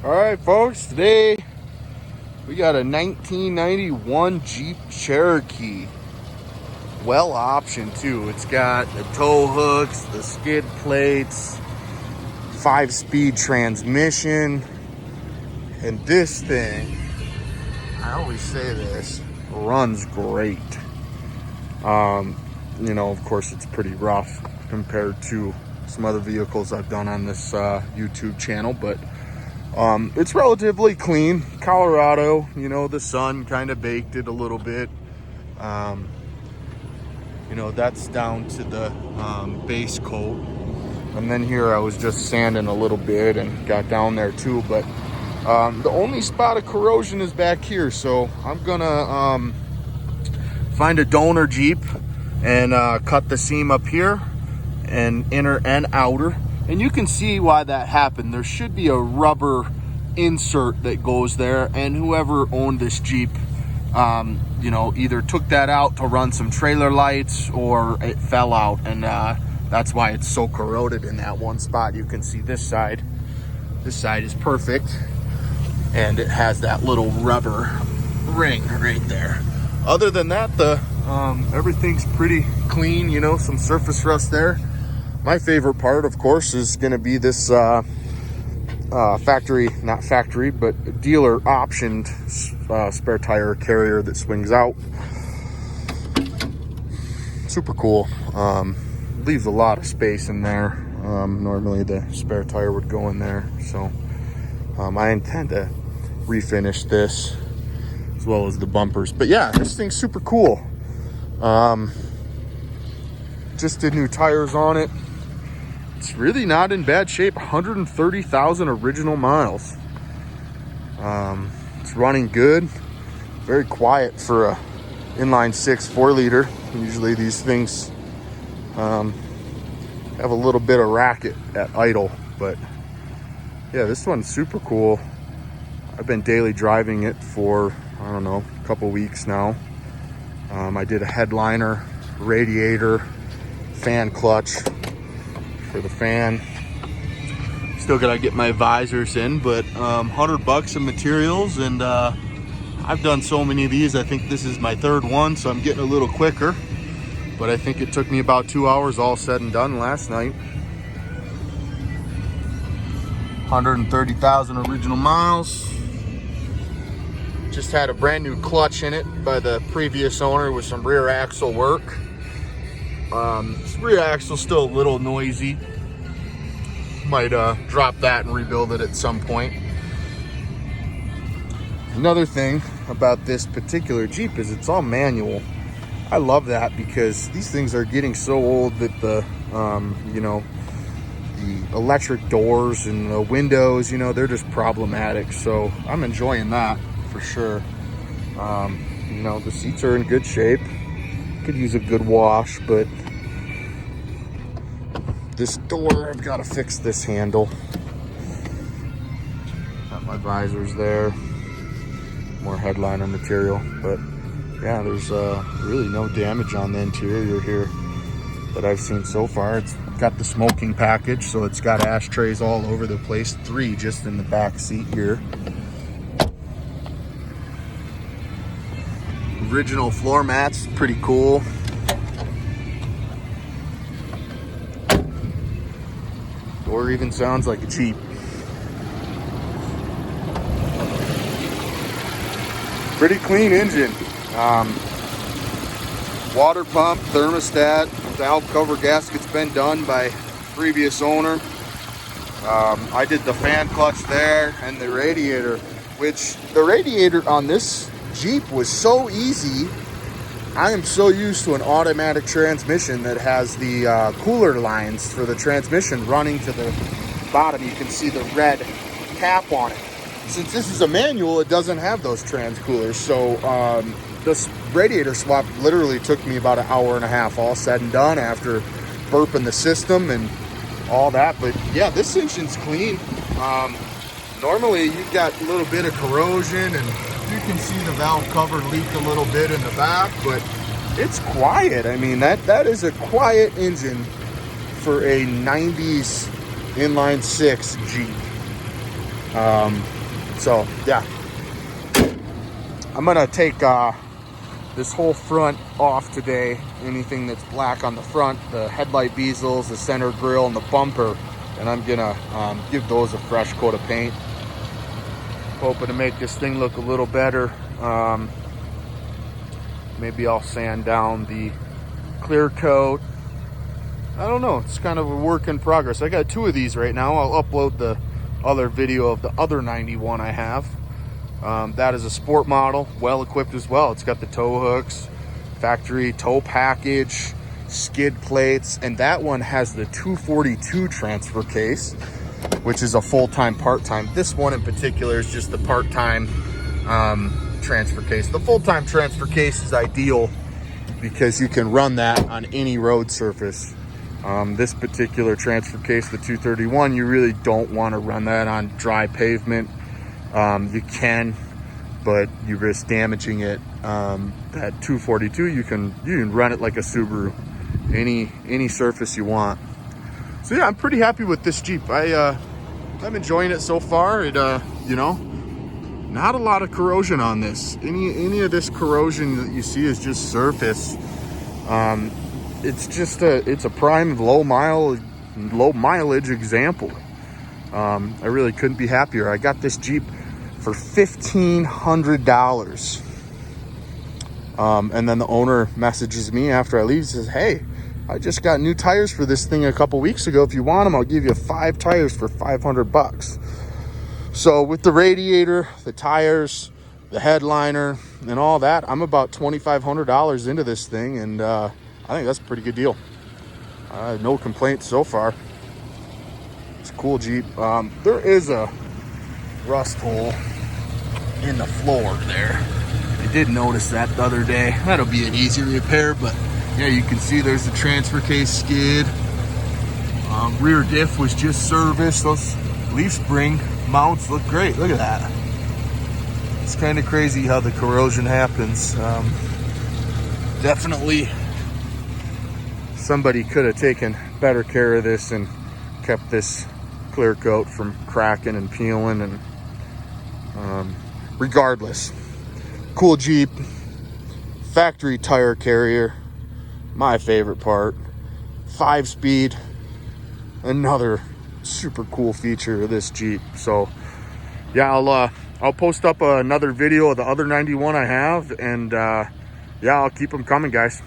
All right, folks, today we got a 1991 Jeep Cherokee. Well option too. It's got the tow hooks, the skid plates, 5-speed transmission, and this thing, I always say this, runs great. Of course it's pretty rough compared to some other vehicles I've done on this YouTube channel, but it's relatively clean. Colorado, the sun kind of baked it a little bit. That's down to the base coat. And then here I was just sanding a little bit and got down there too, but the only spot of corrosion is back here. So I'm gonna find a donor Jeep and cut the seam up here and inner and outer. And you can see why that happened. There should be a rubber insert that goes there, and whoever owned this Jeep either took that out to run some trailer lights or it fell out, and that's why it's so corroded in that one spot. You can see this side is perfect, and it has that little rubber ring right there. Other than that, everything's pretty clean. Some surface rust there. My favorite part, of course, is going to be this dealer optioned spare tire carrier that swings out. Super cool. Leaves a lot of space in there. Normally the spare tire would go in there. So I intend to refinish this as well as the bumpers. But yeah, this thing's super cool. Just did new tires on it. It's really not in bad shape. 130,000 original miles. It's running good. Very quiet for a inline 6 4-liter. Usually these things have a little bit of racket at idle, but yeah, this one's super cool. I've been daily driving it for, I don't know, a couple weeks now. I did a headliner, radiator, fan clutch for the fan. Still gotta get my visors in, but $100 of materials, and I've done so many of these. I think this is my third one, so I'm getting a little quicker, but I think it took me about 2 hours all said and done last night. 130,000 original miles. Just had a brand new clutch in it by the previous owner with some rear axle work. This rear axle's still a little noisy. Might drop that and rebuild it at some point. Another thing about this particular Jeep is it's all manual. I love that because these things are getting so old that the electric doors and the windows, they're just problematic. So I'm enjoying that for sure. The seats are in good shape. Could use a good wash, but this door, I've got to fix this handle. Got my visors there. More headliner material, but yeah, there's really no damage on the interior here that I've seen so far. It's got the smoking package, so it's got ashtrays all over the place. 3 just in the back seat here. Original floor mats, pretty cool. Door even sounds like a Jeep. Pretty clean engine. Water pump, thermostat, valve cover gasket's been done by previous owner. I did the fan clutch there and the radiator, which the radiator on this Jeep was so easy. I am so used to an automatic transmission that has the cooler lines for the transmission running to the bottom. You can see the red cap on it. Since this is a manual, it doesn't have those trans coolers. So this radiator swap literally took me about an hour and a half, all said and done, after burping the system and all that. But yeah, this engine's clean. Normally you've got a little bit of corrosion, and you can see the valve cover leaked a little bit in the back, but it's quiet. I mean, that is a quiet engine for a 90s inline 6 Jeep. So yeah, I'm gonna take this whole front off today. Anything that's black on the front, the headlight bezels, the center grille, and the bumper, and I'm gonna give those a fresh coat of paint. Hoping to make this thing look a little better. Maybe I'll sand down the clear coat. I don't know, it's kind of a work in progress. I got 2 of these right now. I'll upload the other video of the other 91 I have. That is a sport model, well equipped as well. It's got the tow hooks, factory tow package, skid plates, and that one has the 242 transfer case, which is a full-time, part-time. This one in particular is just the part-time transfer case. The full-time transfer case is ideal because you can run that on any road surface. This particular transfer case, the 231, you really don't want to run that on dry pavement. You can, but you risk damaging it. That 242, you can run it like a Subaru, any surface you want. So yeah, I'm pretty happy with this Jeep. I'm enjoying it so far. It you know, not a lot of corrosion on this. Any of this corrosion that you see is just surface. It's a prime low mileage example. I really couldn't be happier. I got this Jeep for $1,500. And then the owner messages me after I leave, says, "Hey, I just got new tires for this thing a couple weeks ago. If you want them, I'll give you 5 tires for $500. So with the radiator, the tires, the headliner, and all that, I'm about $2,500 into this thing, and I think that's a pretty good deal. No complaints so far. It's a cool Jeep. There is a rust hole in the floor there. I did notice that the other day. That'll be an easy repair, but yeah, you can see there's the transfer case skid. Rear diff was just serviced. Those leaf spring mounts look great. Look at that. It's kind of crazy how the corrosion happens. Definitely somebody could have taken better care of this and kept this clear coat from cracking and peeling. And regardless, cool Jeep, factory tire carrier, my favorite part, 5-speed, another super cool feature of this Jeep. So yeah, I'll post up another video of the other 91 I have, and yeah, I'll keep them coming, guys.